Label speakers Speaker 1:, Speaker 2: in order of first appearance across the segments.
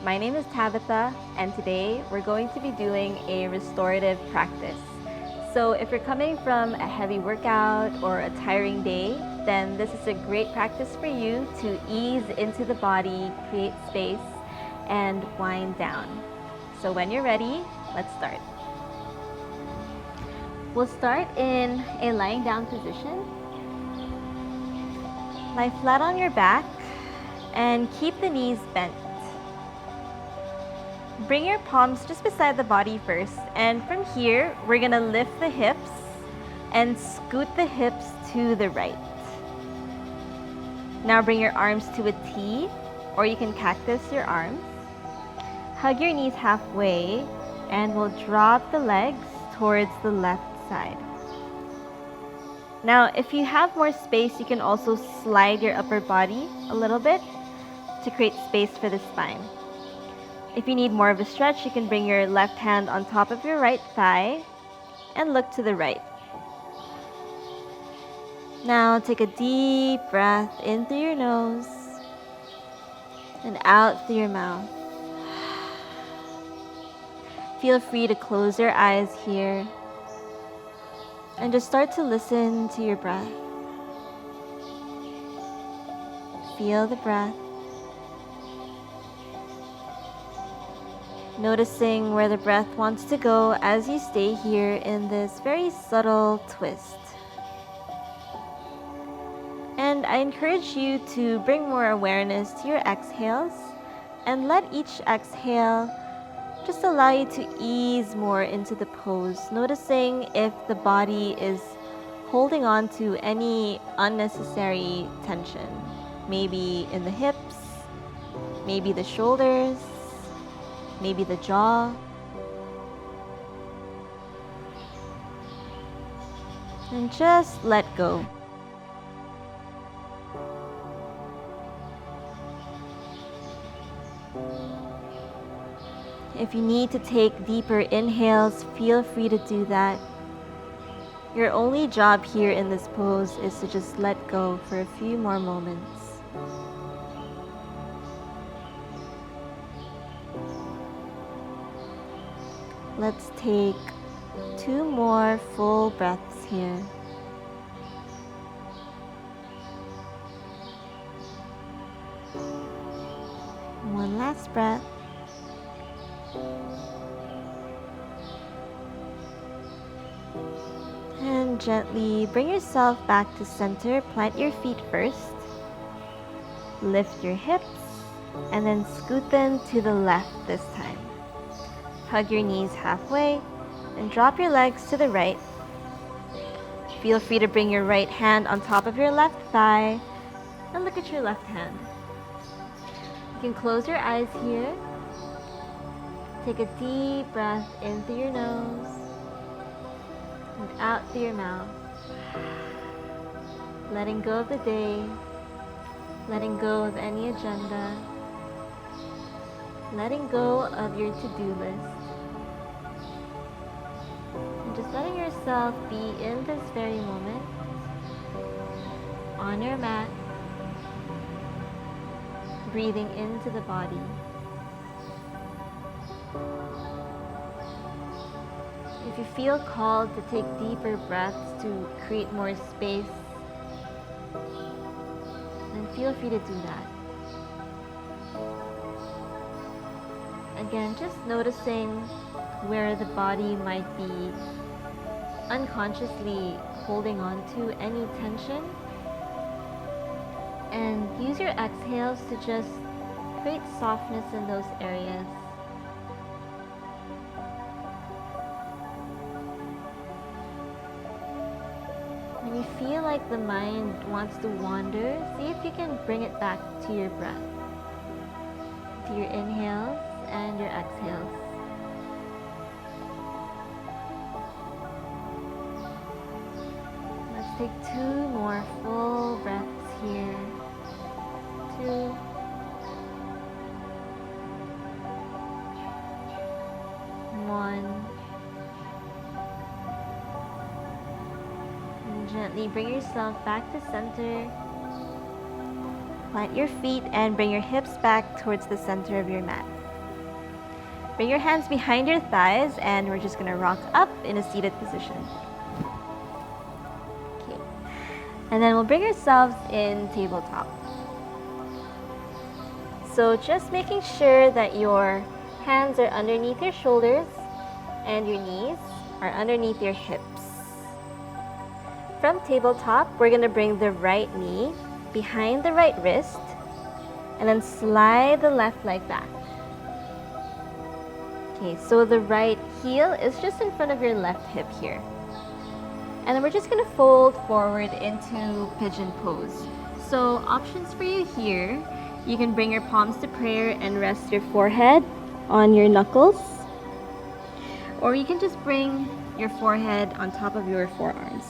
Speaker 1: my name is Tabitha, and today we're going to be doing a restorative practice. So if you're coming from a heavy workout or a tiring day, then this is a great practice for you to ease into the body, create space, and wind down. So when you're ready, let's start. We'll start in a lying down position. Lie flat on your back and keep the knees bent. Bring your palms just beside the body first, and from here, we're gonna lift the hips and scoot the hips to the right. Now bring your arms to a T, or you can cactus your arms. Hug your knees halfway, and we'll drop the legs towards the left side. Now, if you have more space, you can also slide your upper body a little bit to create space for the spine. If you need more of a stretch, you can bring your left hand on top of your right thigh and look to the right. Now take a deep breath in through your nose and out through your mouth. Feel free to close your eyes here and just start to listen to your breath. Feel the breath. Noticing where the breath wants to go as you stay here in this very subtle twist. And I encourage you to bring more awareness to your exhales and let each exhale just allow you to ease more into the pose, noticing if the body is holding on to any unnecessary tension, maybe in the hips, maybe the shoulders, maybe the jaw. And just let go. If you need to take deeper inhales, feel free to do that. Your only job here in this pose is to just let go for a few more moments. Let's take 2 more full breaths here. One last breath. And gently bring yourself back to center. Plant your feet first. Lift your hips and then scoot them to the left this time. Hug your knees halfway and drop your legs to the right. Feel free to bring your right hand on top of your left thigh and look at your left hand. You can close your eyes here. Take a deep breath in through your nose and out through your mouth. Letting go of the day, letting go of any agenda, letting go of your to-do list. And just letting yourself be in this very moment, on your mat, breathing into the body. If you feel called to take deeper breaths to create more space, then feel free to do that. Again, just noticing where the body might be unconsciously holding on to any tension, and use your exhales to just create softness in those areas. When you feel like the mind wants to wander, see if you can bring it back to your breath, to your inhales and your exhales. Let's take 2 more full breaths here. 2. 1. And gently bring yourself back to center. Plant your feet and bring your hips back towards the center of your mat. Bring your hands behind your thighs and we're just gonna rock up in a seated position. Okay. And then we'll bring ourselves in tabletop. So just making sure that your hands are underneath your shoulders and your knees are underneath your hips. From tabletop, we're gonna bring the right knee behind the right wrist and then slide the left leg back. Okay, so the right heel is just in front of your left hip here. And then we're just gonna fold forward into pigeon pose. So options for you here, you can bring your palms to prayer and rest your forehead on your knuckles. Or you can just bring your forehead on top of your forearms.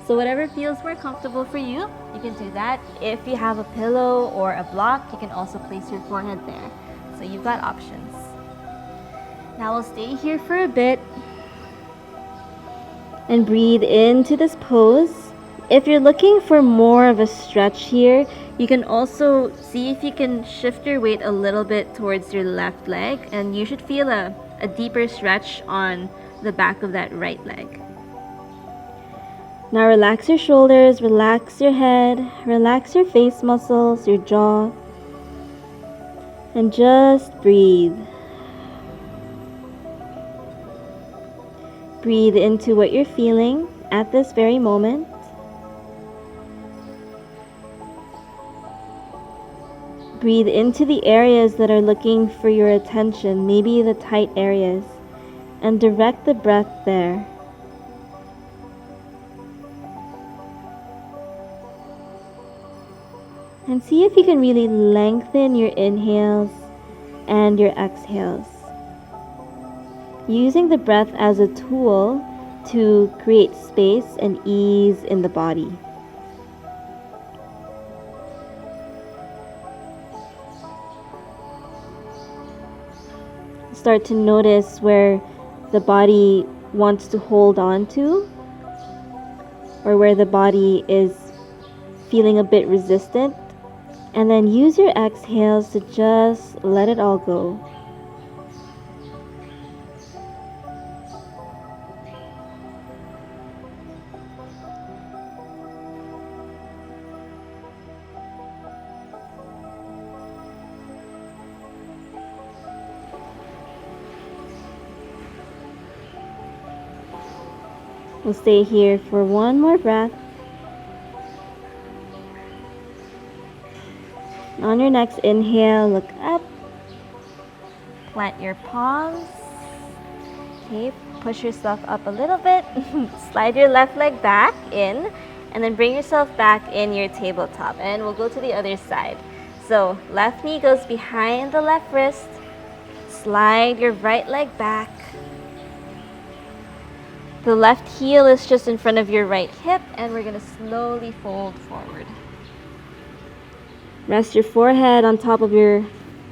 Speaker 1: So whatever feels more comfortable for you, you can do that. If you have a pillow or a block, you can also place your forehead there. So you've got options. Now we'll stay here for a bit and breathe into this pose. If you're looking for more of a stretch here, you can also see if you can shift your weight a little bit towards your left leg, and you should feel a deeper stretch on the back of that right leg. Now relax your shoulders, relax your head, relax your face muscles, your jaw, and just breathe. Breathe into what you're feeling at this very moment. Breathe into the areas that are looking for your attention, maybe the tight areas, and direct the breath there. And see if you can really lengthen your inhales and your exhales, using the breath as a tool to create space and ease in the body. Start to notice where the body wants to hold on to, or where the body is feeling a bit resistant. And then use your exhales to just let it all go. We'll stay here for one more breath. On your next inhale, look up. Plant your palms. Okay, push yourself up a little bit. Slide your left leg back in, and then bring yourself back in your tabletop. And we'll go to the other side. So left knee goes behind the left wrist. Slide your right leg back. The left heel is just in front of your right hip, and we're gonna slowly fold forward. Rest your forehead on top of your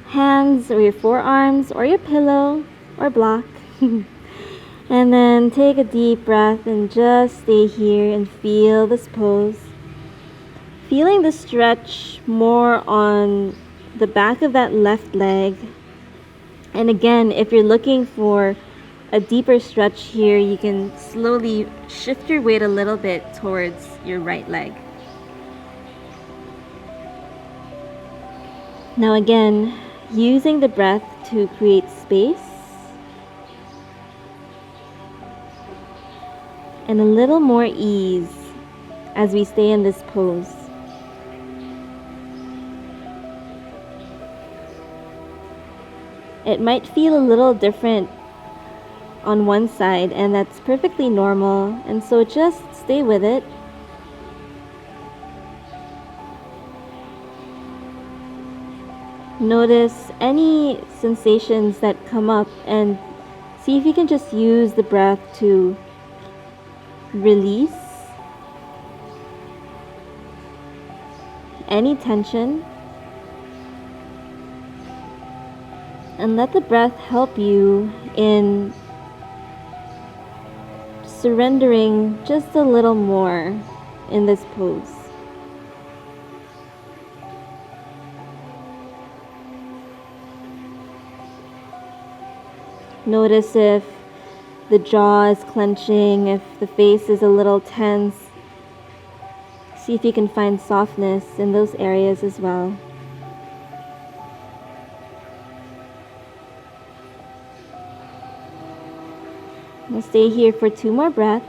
Speaker 1: hands or your forearms or your pillow or block. And then take a deep breath and just stay here and feel this pose. Feeling the stretch more on the back of that left leg. And again, if you're looking for a deeper stretch here, you can slowly shift your weight a little bit towards your right leg. Now again, using the breath to create space and a little more ease as we stay in this pose. It might feel a little different on one side, and that's perfectly normal, and so just stay with it. Notice any sensations that come up and see if you can just use the breath to release any tension, and let the breath help you in surrendering just a little more in this pose. Notice if the jaw is clenching, if the face is a little tense. See if you can find softness in those areas as well. We'll stay here for 2 more breaths.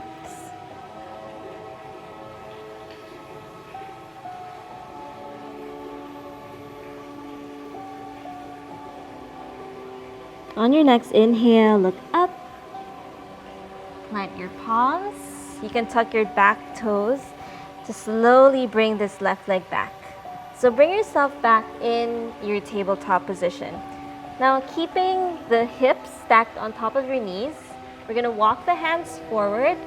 Speaker 1: On your next inhale, look up. Plant your palms. You can tuck your back toes to slowly bring this left leg back. So bring yourself back in your tabletop position. Now, keeping the hips stacked on top of your knees, we're going to walk the hands forward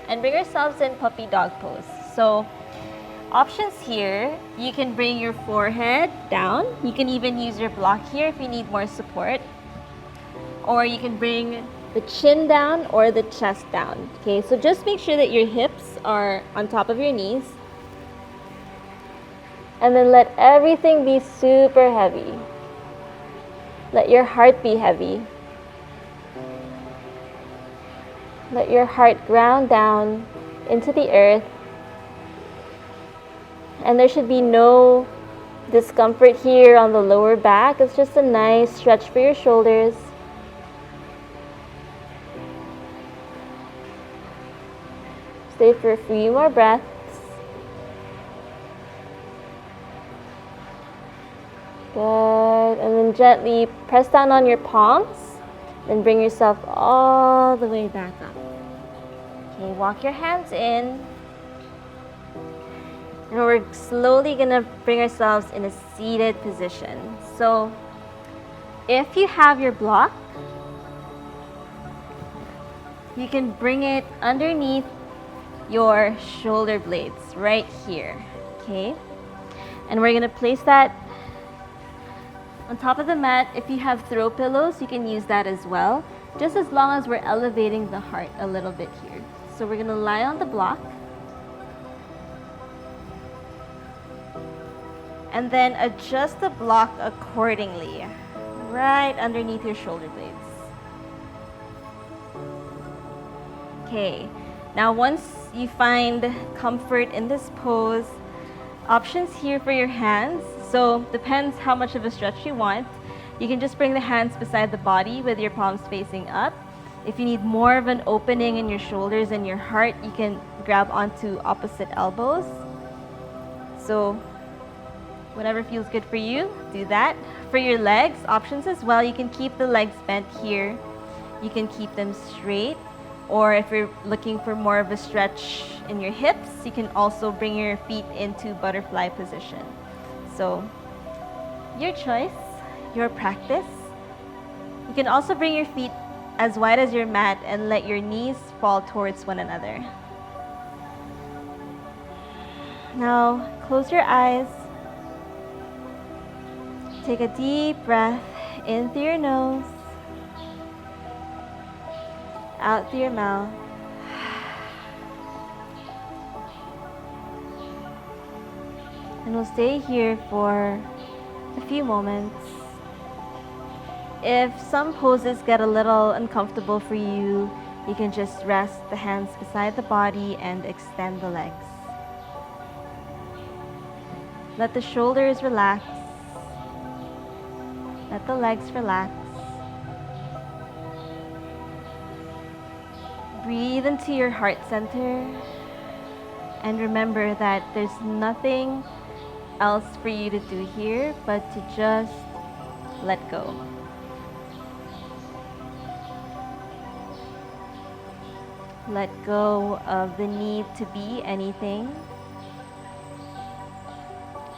Speaker 1: and bring ourselves in puppy dog pose. So options here, you can bring your forehead down. You can even use your block here if you need more support. Or you can bring the chin down or the chest down. Okay, so just make sure that your hips are on top of your knees. And then let everything be super heavy. Let your heart be heavy. Let your heart ground down into the earth. And there should be no discomfort here on the lower back. It's just a nice stretch for your shoulders. Stay for a few more breaths. Good. And then gently press down on your palms. Then bring yourself all the way back up. Okay, walk your hands in. And we're slowly going to bring ourselves in a seated position. So if you have your block, you can bring it underneath your shoulder blades right here. Okay? And we're going to place that on top of the mat. If you have throw pillows, you can use that as well, just as long as we're elevating the heart a little bit here. So we're going to lie on the block. And then adjust the block accordingly, right underneath your shoulder blades. Okay, now once you find comfort in this pose, options here for your hands. So depends how much of a stretch you want. You can just bring the hands beside the body with your palms facing up. If you need more of an opening in your shoulders and your heart, you can grab onto opposite elbows. So whatever feels good for you, do that. For your legs, options as well. You can keep the legs bent here. You can keep them straight. Or if you're looking for more of a stretch in your hips, you can also bring your feet into butterfly position. So your choice, your practice. You can also bring your feet as wide as your mat and let your knees fall towards one another. Now close your eyes. Take a deep breath in through your nose, out through your mouth. And we'll stay here for a few moments. If some poses get a little uncomfortable for you, you can just rest the hands beside the body and extend the legs. Let the shoulders relax. Let the legs relax. Breathe into your heart center. And remember that there's nothing else for you to do here but to just let go. Let go of the need to be anything.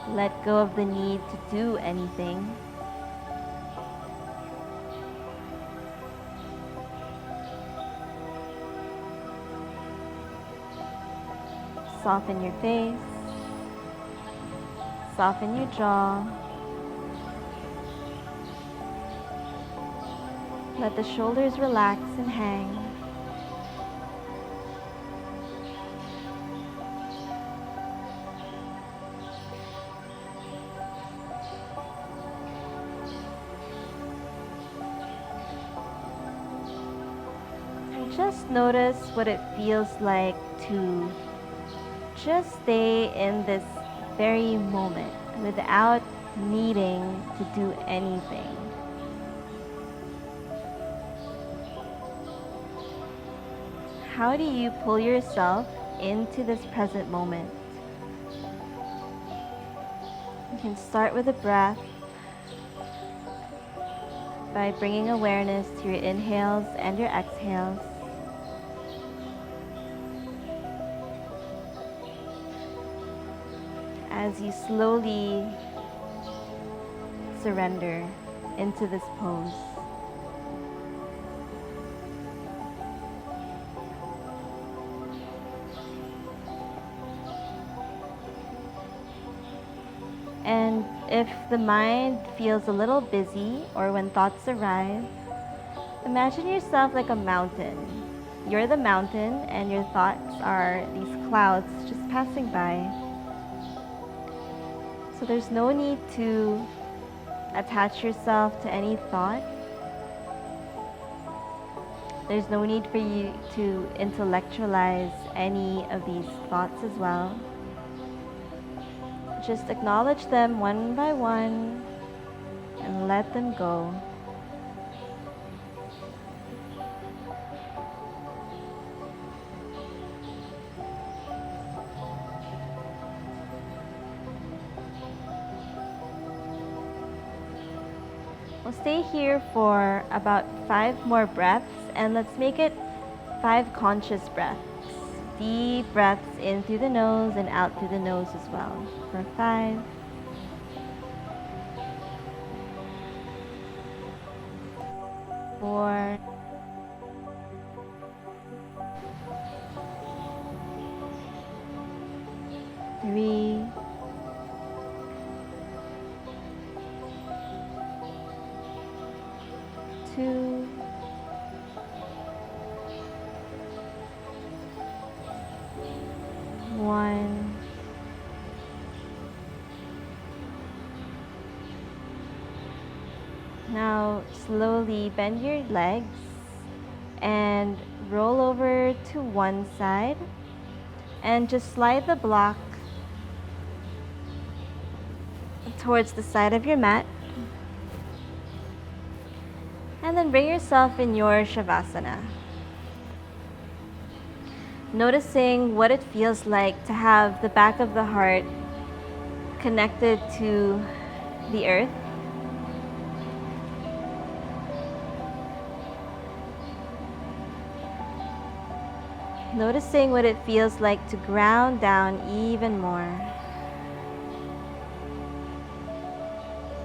Speaker 1: Let go of the need to do anything. Soften your face. Soften your jaw. Let the shoulders relax and hang. just notice what it feels like to just stay in this very moment without needing to do anything. How do you pull yourself into this present moment? You can start with a breath by bringing awareness to your inhales and your exhales. As you slowly surrender into this pose. And if the mind feels a little busy or when thoughts arrive, imagine yourself like a mountain. You're the mountain and your thoughts are these clouds just passing by. So there's no need to attach yourself to any thought. There's no need for you to intellectualize any of these thoughts as well. Just acknowledge them one by one and let them go. We'll stay here for about 5 more breaths, and let's make it 5 conscious breaths. Deep breaths in through the nose and out through the nose as well. For 5. 4. 3. 2. 1. Now slowly bend your legs and roll over to one side and just slide the block towards the side of your mat. And then bring yourself in your Shavasana. Noticing what it feels like to have the back of the heart connected to the earth. Noticing what it feels like to ground down even more.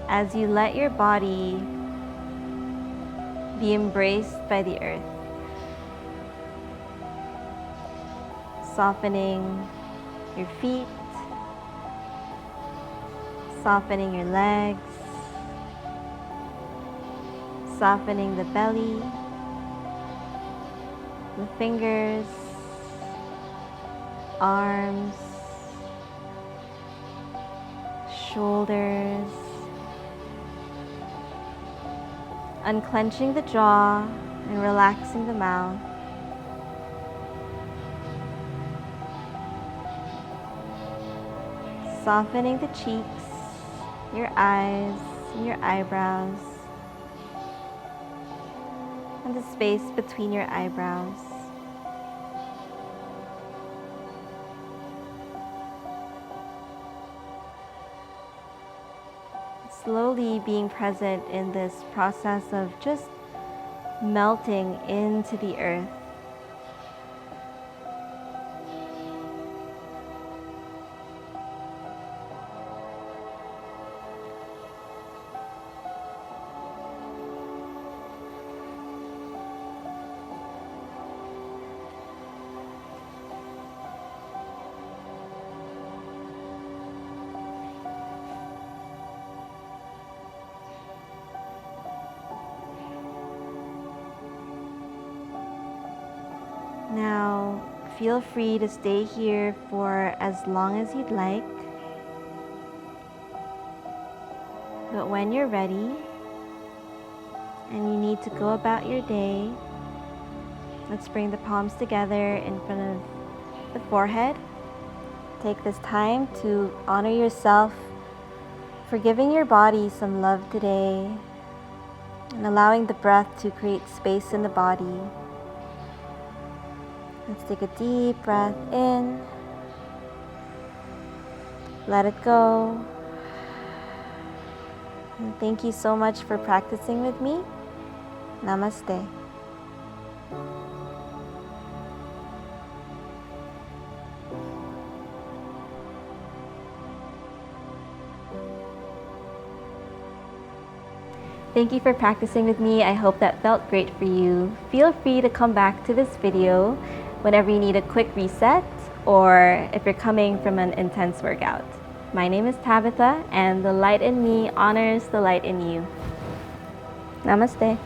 Speaker 1: As you let your body be embraced by the earth. Softening your feet, softening your legs, softening the belly, the fingers, arms, shoulders, unclenching the jaw and relaxing the mouth. Softening the cheeks, your eyes, and your eyebrows, and the space between your eyebrows. Slowly being present in this process of just melting into the earth. Now, feel free to stay here for as long as you'd like. But when you're ready and you need to go about your day, Let's bring the palms together in front of the forehead. Take this time to honor yourself for giving your body some love today and allowing the breath to create space in the body. Let's take a deep breath in. Let it go. And thank you so much for practicing with me. Namaste. Thank you for practicing with me. I hope that felt great for you. Feel free to come back to this video whenever you need a quick reset or if you're coming from an intense workout. My name is Tabitha, and the light in me honors the light in you. Namaste.